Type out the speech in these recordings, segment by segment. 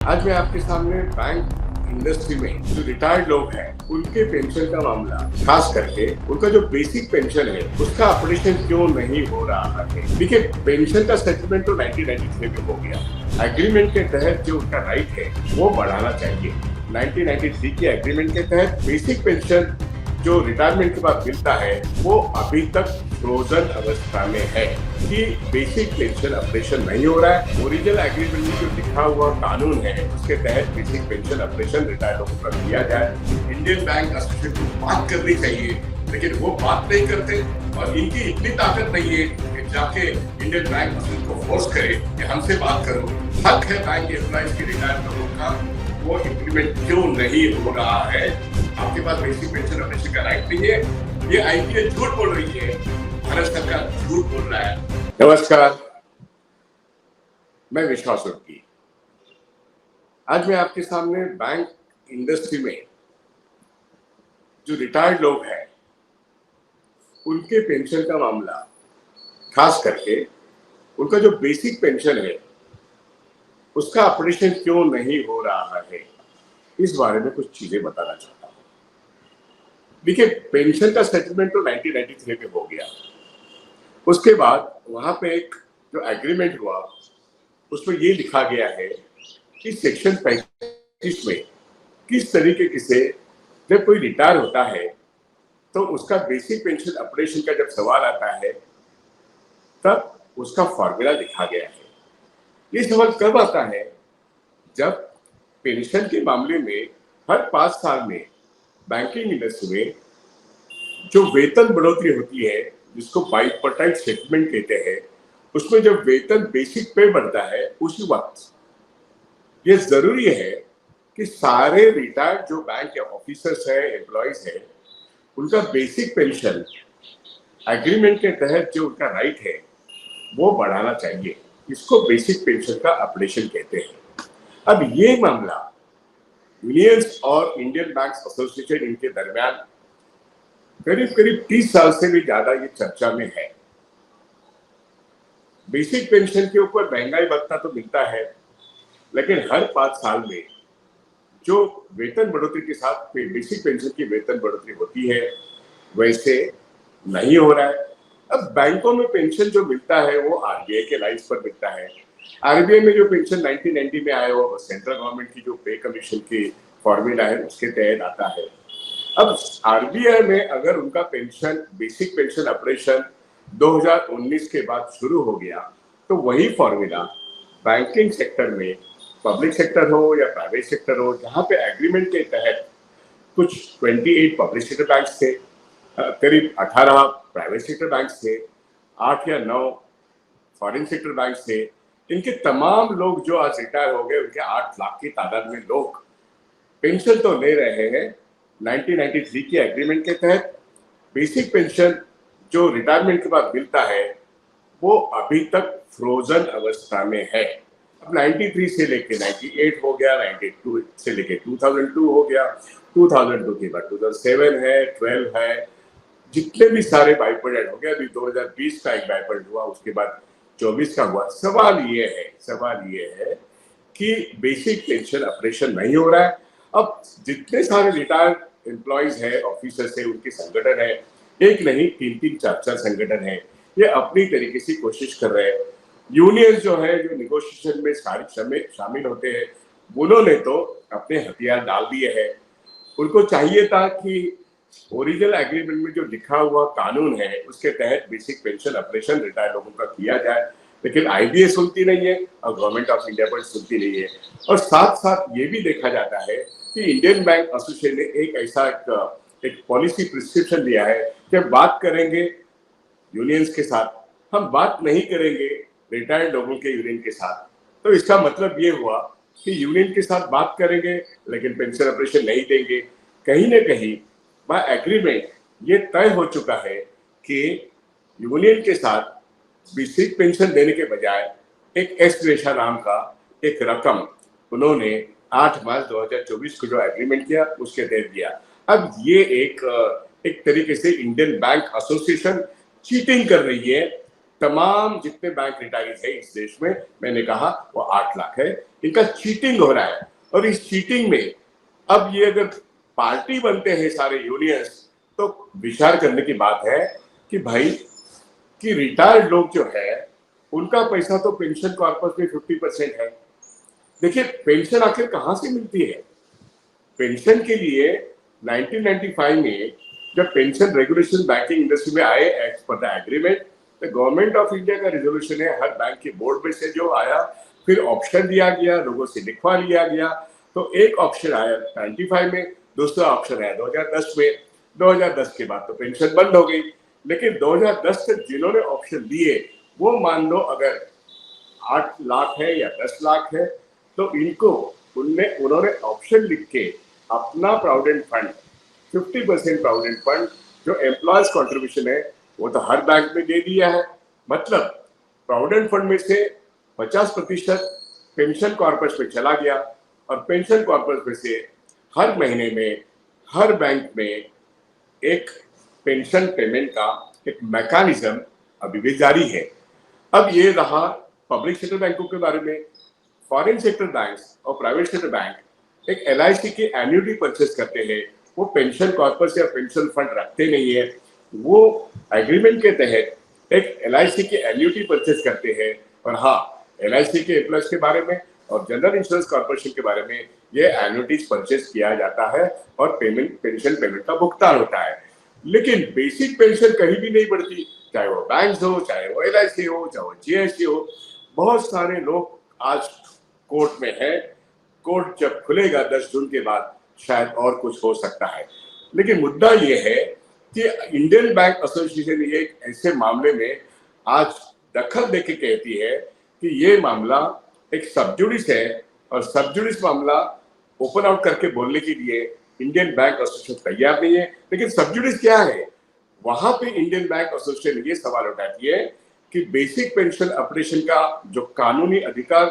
आज मैं आपके सामने बैंक इंडस्ट्री में जो रिटायर्ड लोग हैं उनके पेंशन का मामला, खास करके उनका जो बेसिक पेंशन है उसका ऑपरेशन क्यों नहीं हो रहा है। देखिए, पेंशन का सेटलमेंट तो 1993 में हो गया। एग्रीमेंट के तहत जो उनका राइट है वो बढ़ाना चाहिए। 1993 के एग्रीमेंट के तहत बेसिक पेंशन जो रिटायरमेंट के बाद मिलता है वो अभी तक फ्रोजन अवस्था में है कि बेसिक पेंशन ऑपरेशन नहीं हो रहा है। ओरिजिनल एग्रीमेंट में जो लिखा हुआ कानून है उसके तहत बेसिक पेंशन ऑपरेशन रिटायर्ड लोगों का किया जाए। इंडियन बैंक एसोसिएशन को बात करनी चाहिए, लेकिन वो बात नहीं करते और इनकी इतनी ताकत नहीं है कि जाके इंडियन बैंक एसोसिएशन को फोर्स करे कि हमसे बात करो। हक है बैंक एम्प्लॉइज की रिटायर्ड लोगों का, वो इम्प्लीमेंट क्यों नहीं हो रहा है। आपके पास बेसिक पेंशन ऑपरेशन का राइट नहीं है। ये आईपीएल झूठ बोल रही है, भारत सरकार झूठ बोल रहा है। नमस्कार, मैं विश्वास उर्की। आज मैं आपके सामने बैंक इंडस्ट्री में जो रिटायर्ड लोग हैं उनके पेंशन का मामला, खास करके उनका जो बेसिक पेंशन है उसका ऑपरेशन क्यों नहीं हो रहा है, इस बारे में कुछ चीजें बताना चाहता हूँ। देखिए, पेंशन का सेटलमेंट तो 1993 में हो गया। उसके बाद वहां पे एक जो एग्रीमेंट हुआ उसमें ये लिखा गया है कि सेक्शन 35 में किस तरीके से जब कोई रिटायर होता है तो उसका बेसिक पेंशन ऑपरेशन का जब सवाल आता है तब उसका फॉर्मूला लिखा गया है। ये सवाल कब आता है? जब पेंशन के मामले में हर 5 साल में बैंकिंग इंडस्ट्री में जो वेतन बढ़ोतरी होती है, जिसको बाइपर्टाइट सेटलमेंट कहते हैं, उसमें जब वेतन बेसिक पे बढ़ता है उसी वक्त ये जरूरी है कि सारे रिटायर्ड जो बैंक के ऑफिसर्स है, एम्प्लॉइज है, उनका बेसिक पेंशन एग्रीमेंट के तहत जो उनका राइट है वो बढ़ाना चाहिए। इसको बेसिक पेंशन का ऑपरेशन कहते हैं। अब ये मामला यूनियंस और इंडियन बैंक एसोसिएशन इनके दरमियान करीब करीब 30 साल से भी ज्यादा ये चर्चा में है। बेसिक पेंशन के ऊपर महंगाई भत्ता तो मिलता है, लेकिन हर 5 साल में जो वेतन बढ़ोतरी के साथ बेसिक पेंशन की वेतन बढ़ोतरी होती है वैसे नहीं हो रहा है। अब बैंकों में पेंशन जो मिलता है वो आरबीआई के लाइंस पर मिलता है। आरबीआई में जो पेंशन 1990 में आया वो सेंट्रल गवर्नमेंट की जो पे कमीशन की फॉर्मूला है उसके तहत आता है। अब आरबीआई में अगर उनका पेंशन बेसिक पेंशन ऑपरेशन 2019 के बाद शुरू हो गया तो वही फॉर्मूला बैंकिंग सेक्टर में, पब्लिक सेक्टर हो या प्राइवेट सेक्टर हो, जहां पे एग्रीमेंट के तहत कुछ 28 पब्लिक सेक्टर बैंक थे, करीब 18 प्राइवेट सेक्टर बैंक थे, 8 या 9 फॉरेन सेक्टर बैंक थे, इनके तमाम लोग जो आज रिटायर हो गए, उनके 8 लाख की तादाद में लोग पेंशन तो ले रहे हैं। 1993 के एग्रीमेंट के तहत बेसिक पेंशन जो रिटायरमेंट के बाद मिलता है वो अभी तक फ्रोजन अवस्था में है। अब 93 से लेके 98 हो गया, 92 से लेके 2002 हो गया, 2002 के बाद 2007 है, 12 है, जितने भी सारे बाइपर्डेंट हो गया। अभी 2020 का एक बाइपर्डेंट हुआ, उसके बाद 24 का हुआ। सवाल ये है कि बेसिक पेंशन ऑपरेशन नहीं हो रहा है। अब जितने सारे रिटायर्ड एम्प्लॉइज है, ऑफिसर्स है, उनके संगठन है, एक नहीं 3-3, 4-4 संगठन है, ये अपनी तरीके से कोशिश कर रहे हैं। यूनियन जो है, जो निगोशिएशन में शामिल होते हैं, उन्होंने तो अपने हथियार डाल दिए हैं। उनको चाहिए था कि ओरिजिनल एग्रीमेंट में जो लिखा हुआ कानून है उसके तहत बेसिक पेंशन ऑपरेशन रिटायर्ड लोगों का किया जाए, लेकिन आईबीए सुनती नहीं है और गवर्नमेंट ऑफ इंडिया पर सुनती नहीं है। और साथ साथ ये भी देखा जाता है कि इंडियन बैंक एसोसिएशन ने एक ऐसा एक पॉलिसी प्रिस्क्रिप्शन दिया है कि बात करेंगे यूनियंस के साथ, हम बात नहीं करेंगे रिटायर्ड लोगों के यूनियन के साथ। तो इसका मतलब ये हुआ कि यूनियन के साथ बात करेंगे लेकिन पेंशन ऑपरेशन नहीं देंगे। कहीं ना कहीं बाय एग्रीमेंट ये तय हो चुका है कि यूनियन के साथ बेसिक पेंशन देने के बजाय एक एस ग्रेशा नाम का एक रकम उन्होंने 8 मार्च 2024 को जो एग्रीमेंट किया उसके तहत दिया। अब ये एक तरीके से इंडियन बैंक एसोसिएशन चीटिंग कर रही है। तमाम जितने बैंक रिटायरीज है इस देश में, मैंने कहा वो 8 लाख है, इनका चीटिंग हो रहा है। और इस चीटिंग में अब ये अगर पार्टी बनते हैं सारे यूनियंस, तो विचार करने की बात है कि भाई कि रिटायर्ड लोग जो है उनका पैसा तो पेंशन कॉर्पस में 50% है। देखिए पेंशन आखिर कहां से मिलती है? पेंशन के लिए 1995 में जब पेंशन रेगुलेशन बैंकिंग इंडस्ट्री में आए एज पर द एग्रीमेंट, तो गवर्नमेंट ऑफ इंडिया का रेजोल्यूशन है, हर बैंक के बोर्ड में से जो आया, फिर ऑप्शन दिया गया, लोगों से लिखवा लिया गया। तो एक ऑप्शन आया 95 में, दूसरा ऑप्शन आया 2010 में। 2010 के बाद तो पेंशन बंद हो गई। लेकिन 2010 तक जिन्होंने ऑप्शन दिए वो मान लो अगर 8 लाख है या 10 लाख है, तो इनको उन्होंने ऑप्शन लिख के अपना प्रोविडेंट फंड 50% प्रोविडेंट फंड जो एम्प्लॉयज कंट्रीब्यूशन है वो तो हर बैंक में दे दिया है। मतलब प्रोविडेंट फंड में से 50% पेंशन कॉर्पस में चला गया, और पेंशन कॉर्पस में से हर महीने में हर बैंक में एक पेंशन पेमेंट का एक मैकेनिज्म अभी भी जारी है। अब ये रहा पब्लिक सेक्टर बैंकों के बारे में। फॉरेन सेक्टर बैंक्स और प्राइवेट सेक्टर बैंक एक एलआईसी की एन्युटी परचेस करते हैं। वो पेंशन कॉर्पस या पेंशन फंड रखते नहीं है, वो एग्रीमेंट के तहत एक एलआईसी की एन्युटी परचेस करते हैं। और हाँ, एलआईसी के एम्प्लॉयज के बारे में और जनरल इंश्योरेंस कॉर्पोरेशन के बारे में ये एन्युटीज परचेस किया जाता है और पेंशन पेमेंट का भुगतान होता है। लेकिन बेसिक पेंशन कहीं भी नहीं बढ़ती, चाहे वो बैंक हो, चाहे वो एलआईसी हो, चाहे वो जीएसटी हो। बहुत सारे लोग आज कोर्ट में है। कोर्ट जब खुलेगा 10 जून के बाद शायद और कुछ हो सकता है। लेकिन मुद्दा ये है कि इंडियन बैंक एसोसिएशन ये ऐसे मामले में आज दखल देके कहती है कि ये मामला एक सबजुडिस है, और सबजुडिस मामला ओपन आउट करके बोलने के लिए इंडियन बैंक एसोसिएशन तैयार नहीं है। लेकिन सबजुडिस क्या है? वहां पे इंडियन बैंक एसोसिएशन ये सवाल उठाती है कि बेसिक पेंशन ऑपरेशन का जो कानूनी अधिकार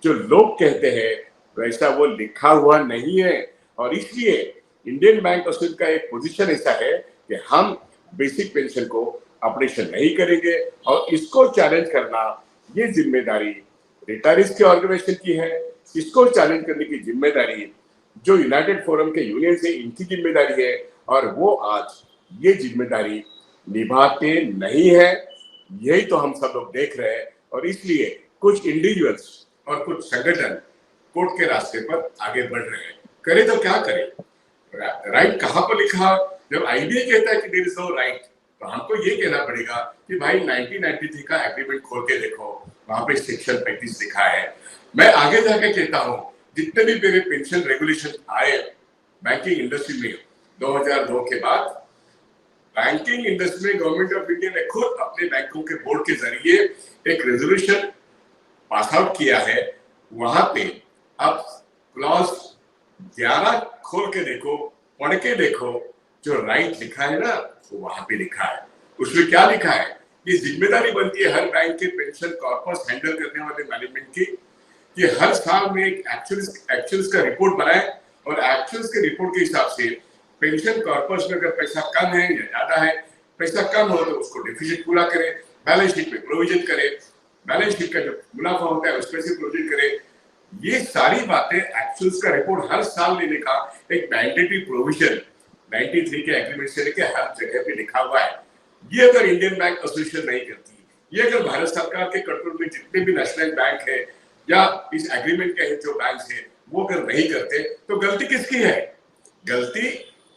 जो लोग कहते हैं वैसा वो लिखा हुआ नहीं है। और इसलिए इंडियन बैंक एसोसिएशन का एक पोजीशन ऐसा है कि हम बेसिक पेंशन को ऑपरेशन नहीं करेंगे, और इसको चैलेंज करना ये जिम्मेदारी रिटायरीज के ऑर्गेनाइजेशन की है। इसको चैलेंज करने की जिम्मेदारी जो यूनाइटेड फोरम के यूनियन से इनकी जिम्मेदारी है, और वो आज ये जिम्मेदारी निभाते नहीं है। यही तो हम सब लोग देख रहे हैं, और इसलिए कुछ इंडिविजुअल्स और कुछ संगठन कोर्ट के रास्ते पर आगे बढ़ रहे हैं। करे तो क्या करें? राइट कहां पर लिखा? जब आईबीए कहता है कि देयर इज नो राइट, तो हमको ये कहना पड़ेगा कि भाई 1993 का एग्रीमेंट खोल के देखो, वहां पे सेक्शन 35 लिखा है। मैं आगे जाके कहता हूं जितने भी मेरे पेंशन रेगुलेशन आए बैंकिंग इंडस्ट्री में 2002 के बाद, बैंकिंग इंडस्ट्री में गवर्नमेंट ऑफ इंडिया ने खुद अपने बैंकों के बोर्ड के जरिए एक रेजोल्यूशन पास आउट किया है। वहां पे अब क्लॉज 11 खोल के देखो, पढ़ के देखो, जो राइट लिखा है ना वो वहां पे लिखा है। उसमें क्या लिखा है? ये जिम्मेदारी बनती है हर बैंक के पेंशन कॉर्पस हैंडल करने वाले मैनेजमेंट की कि हर साल में एक एक्चुअल्स का रिपोर्ट बनाए, और एक्चुअल्स के रिपोर्ट के हिसाब से पेंशन कॉर्पस में अगर पैसा कम है या ज्यादा है, पैसा कम हो तो उसको डेफिसिट पूरा करे, बैलेंस शीट में प्रोविजन करे, बैलेंस शीट का जो मुनाफा होता है उसमें से प्रोविजन करे। ये सारी बातें एक्चुअल्स का रिपोर्ट हर साल लेने का एक मैंडेटरी प्रोविजन 93 के एग्रीमेंट से लेके हर जगह पे लिखा हुआ है। ये अगर इंडियन बैंक एसोसिएशन नहीं करती, ये अगर भारत सरकार के कंट्रोल में जितने भी नेशनल बैंक है या इस एग्रीमेंट के जो बैंक है वो अगर नहीं करते, तो गलती किसकी है? गलती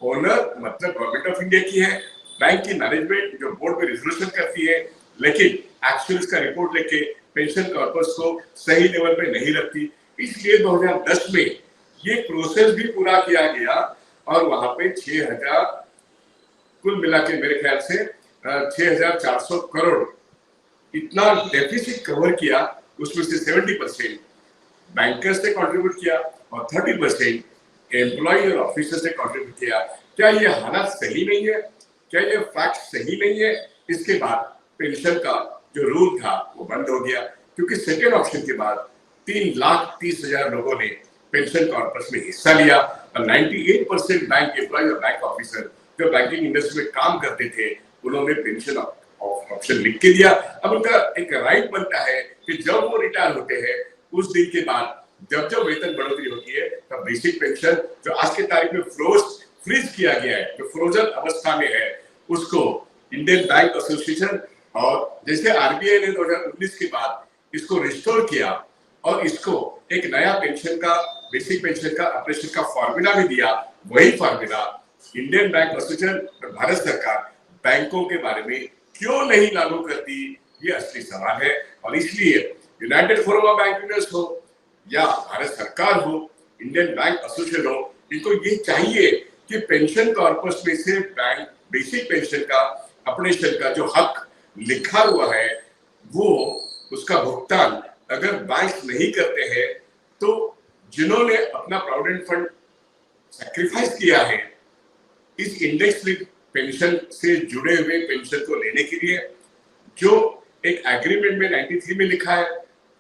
ओनर मतलब गवर्नमेंट ऑफ इंडिया की है। बैंक की मैनेजमेंट जो बोर्ड में रिजोल्यूशन करती है, लेकिन एक्चुअल्स का रिपोर्ट लेके पेंशन कॉर्पस को सही लेवल पे नहीं रखती। इसलिए 2010 में ये प्रोसेस भी पूरा किया गया, और वहां पे 6000 कुल मिला के मेरे ख्याल से 6400 करोड़ इतना डेफिसिट कवर किया। उसमें से 70% बैंकर्स ने कंट्रीब्यूट किया और 30% एम्प्लॉय और ऑफिसर ने कंट्रीब्यूट किया। क्या ये हालात सही नहीं है? क्या ये फैक्ट सही नहीं है? इसके बाद पेंशन का जो रूल था वो बंद हो गया, क्योंकि सेकेंड ऑप्शन के बाद 3,30,000 लोगों ने पेंशन कॉर्पस में हिस्सा लिया, और 98% बैंक एम्प्लॉय और बैंक ऑफिसर जो बैंकिंग इंडस्ट्री में काम करते थे उन्होंने पेंशन ऑप्शन लिख के दिया। अब उनका एक राइट बनता है कि जब वो रिटायर होते हैं उस दिन के बाद जब जब वेतन बढ़ोतरी होती है तब बेसिक पेंशन जो आज के तारीख में फ्रीज किया गया है, जो फ्रोजन अवस्था में है, उसको इंडियन बैंक एसोसिएशन और जैसे आरबीआई ने 2019 के बाद इसको रिस्टोर किया और इसको एक नया पेंशन का, बेसिक पेंशन का ऑपरेशन का फॉर्मूला भी दिया, वही फॉर्मूला इंडियन बैंक एसोसिएशन और भारत सरकार बैंकों के बारे में क्यों नहीं लागू करती, ये असली सवाल है। और इसलिए यूनाइटेड फोरम ऑफ बैंकर्स हो या भारत सरकार हो, इंडियन बैंक एसोसिएशन हो, इनको ये चाहिए कि पेंशन कॉर्पस में से बैंक बेसिक पेंशन का ऑपरेशन का जो हक लिखा हुआ है वो उसका भुगतान अगर बैंक नहीं करते हैं तो जिन्होंने अपना प्रोविडेंट फंड सैक्रिफाइस किया है इस इंडेक्स लिंक पेंशन से जुड़े हुए पेंशन को लेने के लिए, जो एक एग्रीमेंट में 93 में लिखा है,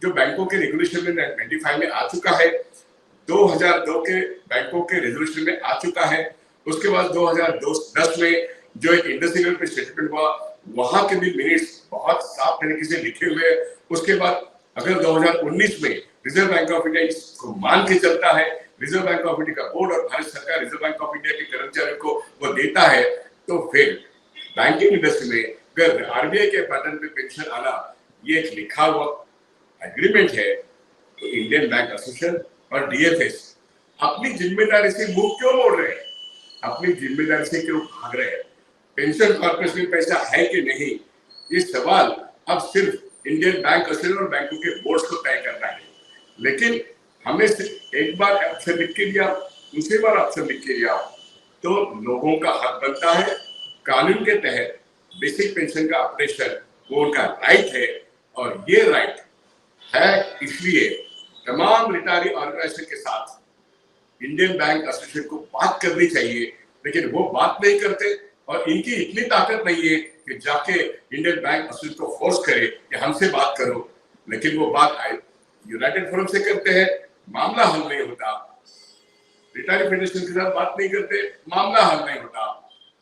जो बैंकों के रेगुलेशन में 95 में आ चुका है, 2002 के बैंकों के रेजोल्यूशन में आ चुका है, उसके बाद 2010 में जो एक इंडस्ट्रियल पे स्टेटमेंट हुआ वहां के भी मिनट्स बहुत साफ तरीके से लिखे हुए। उसके बाद अगर 2019 में रिजर्व बैंक ऑफ इंडिया इसको मान के चलता है, रिजर्व बैंक ऑफ इंडिया का बोर्ड और भारत सरकार रिजर्व बैंक ऑफ इंडिया के कर्मचारियों को वो देता है, तो फिर बैंकिंग इंडस्ट्री में अगर आरबीआई के पैटर्न पे पेंशन आना ये एक लिखा हुआ एग्रीमेंट है, तो इंडियन बैंक एसोसिएशन और डीएफएस अपनी जिम्मेदारी से मुंह क्यों मोड़ रहे हैं, अपनी जिम्मेदारी से क्यों भाग रहे हैं? पेंशन कॉर्पोरेशन में पैसा है कि नहीं, ये सवाल अब सिर्फ इंडियन बैंक एसोसिएशन और बैंकों के बोर्ड को तय करना है। लेकिन हमने एक बार ऑप्शन लिख के दिया, दूसरी बार ऑप्शन लिख के दिया, तो लोगों का हक बनता है कानून के तहत बेसिक पेंशन का ऑपरेशन, वो उनका राइट है। और ये राइट है इसलिए तमाम रिटायरी ऑर्गेनाइजेशन के साथ इंडियन बैंक एसोसिएशन को बात करनी चाहिए, लेकिन वो बात नहीं करते और इनकी इतनी ताकत नहीं है कि जाके इंडियन बैंक एसोसिएशन को फोर्स करे कि हमसे बात करो। लेकिन वो बात यूनाइटेड फोरम से करते हैं, मामला हल नहीं होता, रिटायरी फेडरेशन के साथ बात नहीं करते, मामला हल नहीं होता।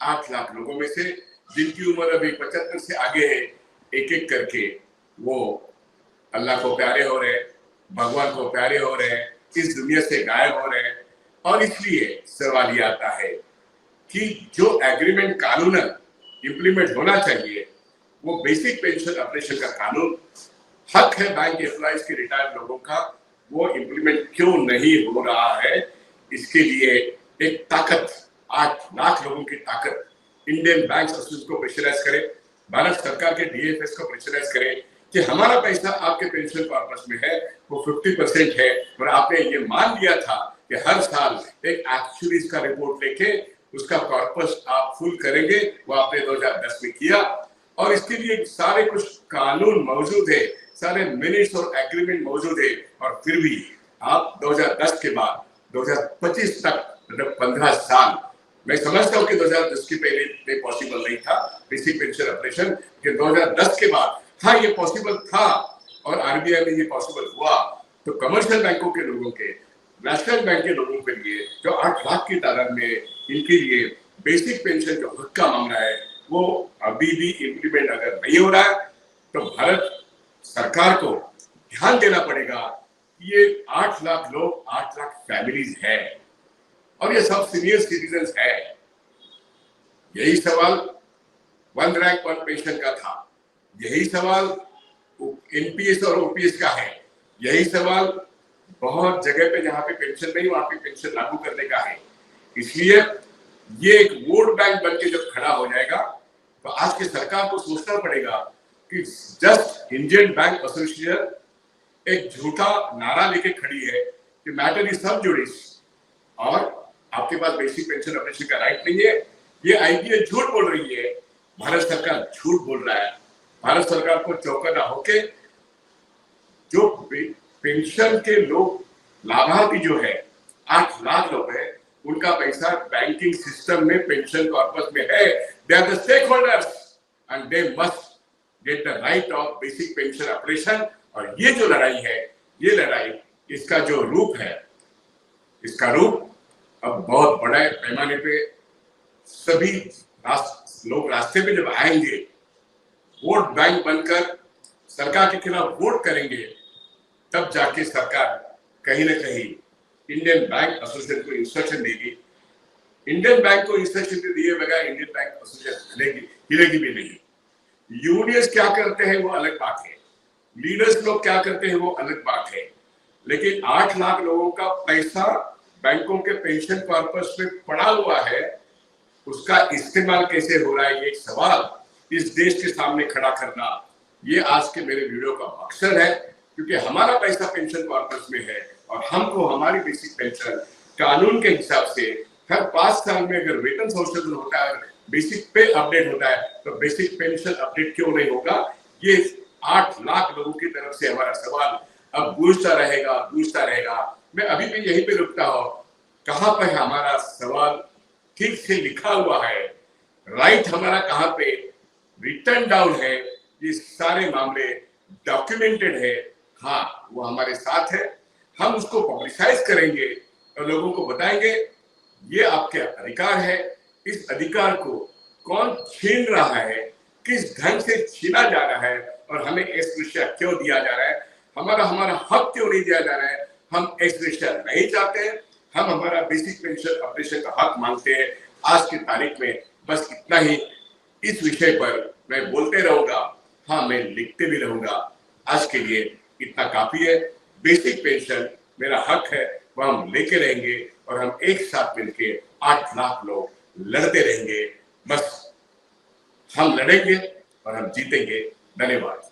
8 लाख लोगों में से जिनकी उम्र अभी 75 से आगे है, एक एक करके वो अल्लाह को प्यारे हो रहे, भगवान को प्यारे हो रहे, इस दुनिया से गायब हो रहे। और इसलिए सवाल ये आता है कि जो एग्रीमेंट कानूनन इंप्लीमेंट होना चाहिए, वो बेसिक पेंशन ऑपरेशन का कानून, हक है बैंक एम्प्लॉइज के रिटायर्ड लोगों का, वो इंप्लीमेंट क्यों नहीं हो रहा है? इसके लिए एक ताकत, 8 लाख लोगों की ताकत इंडियन बैंक एसोसिएशन को प्रेशराइज करे, भारत सरकार के डीएफएस को प्रेशराइज करे कि हमारा पैसा आपके पेंशन कॉर्पस में है, वो 50% है और आपने ये मान लिया था कि हर साल एक एक्चुअलीज का रिपोर्ट लेके उसका कॉर्पस आप फुल करेंगे, वो आपने 2010 में किया। और इसके लिए सारे कुछ कानून मौजूद है, सारे मिनट्स और एग्रीमेंट मौजूद है, और फिर भी आप 2010 के बाद 2025 तक, मतलब 15 साल, मैं समझता हूँ कि 2010 के पहले पॉसिबल नहीं था बेसिक पेंशन ऑपरेशन, कि 2010 के बाद हाँ ये पॉसिबल था और आरबीआई में ये पॉसिबल हुआ, तो कमर्शियल बैंकों के लोगों के, नेशनल बैंक के लोगों के लिए जो 8 लाख की तादाद में, इनके लिए बेसिक पेंशन जो हक का मामला है वो अभी भी इम्प्लीमेंट अगर नहीं हो रहा है, तो भारत सरकार को ध्यान देना पड़ेगा। ये 8 लाख लोग, 8 लाख फैमिलीज है और ये सब सीनियर सिटीजन है। यही सवाल वन रैंक वन पेंशन का था, यही सवाल एनपीएस और ओपीएस का है, यही सवाल बहुत जगह पे जहां पे पेंशन नहीं वहां पे पेंशन लागू करने का है। इसलिए ये एक वोट बैंक बन के जब खड़ा हो जाएगा तो आज की सरकार को सोचना पड़ेगा कि जस्ट इंडियन बैंक एसोसिएशन एक झूठा नारा लेके खड़ी है कि मैटर इज सब जुडिस और आपके पास बेसिक पेंशन ऑपरेशन का राइट नहीं है। ये आईपीए झूठ बोल रही है, भारत सरकार झूठ बोल रहा है। भारत सरकार को चौकन्ना होके जो पेंशन के लोग, लाभार्थी जो है 8 लाख लोग है, उनका पैसा बैंकिंग सिस्टम में पेंशन कॉर्पस में है। They are the stakeholders and they must get the right of basic pension operation. और ये जो लड़ाई है, ये लड़ाई, इसका जो रूप है, इसका रूप अब बहुत बड़े पैमाने पे सभी लोग रास्ते पे जब आएंगे, वोट बैंक बनकर सरकार के खिलाफ वोट करेंगे, तब जाके सरकार कहीं ना कहीं इंडियन बैंक एसोसिएशन को इंस्ट्रक्शन देगी। इंडियन बैंक को इंस्ट्रक्शन दिए बगैर इंडियन बैंक एसोसिएशन हिलेगी भी नहीं। यूनियंस क्या करते हैं वो अलग बात है, लीडर्स लोग क्या करते हैं वो अलग बात है, लेकिन 8 लाख लोगों का पैसा बैंकों के पेंशन कॉर्पस में पड़ा हुआ है, उसका इस्तेमाल कैसे हो रहा है, ये एक सवाल इस देश के सामने खड़ा करना, ये आज के मेरे वीडियो का मकसद है। क्योंकि हमारा पैसा पेंशन कॉर्पस में है और हमको हमारी बेसिक पेंशन कानून के हिसाब से हर 5 साल में अगर वेतन संशोधन होता है, बेसिक पे अपडेट होता है, तो बेसिक पेंशन अपडेट क्यों नहीं होगा, ये 8 लाख लोगों की तरफ से हमारा सवाल अब गूंजता रहेगा। मैं अभी भी यहीं पे रुकता हूं, कहां पर हमारा सवाल ठीक से लिखा हुआ है, राइट हमारा कहां पे रिटर्न डाउन है, ये सारे मामले डॉक्यूमेंटेड है, हाँ वो हमारे साथ है। हम उसको पब्लिसाइज करेंगे और लोगों को बताएंगे ये आपके अधिकार है, इस अधिकार को कौन छीन रहा है, किस ढंग से छीना जा रहा है और हमें एक्स-ग्रेशिया क्यों दिया जा रहा है, हमारा हक क्यों नहीं दिया जा रहा है। हम एक्स-ग्रेशिया नहीं चाहते हैं, हम हमारा बेसिक पेंशन ऑपरेशन का हक मांगते हैं। आज की तारीख में बस इतना ही, इस विषय पर मैं बोलते रहूंगा, हाँ मैं लिखते भी रहूंगा। आज के लिए इतना काफी है। बेसिक पेंशन मेरा हक है, वह हम लेके रहेंगे और हम एक साथ मिलके 8 लाख लोग लड़ते रहेंगे। बस हम लड़ेंगे और हम जीतेंगे। धन्यवाद।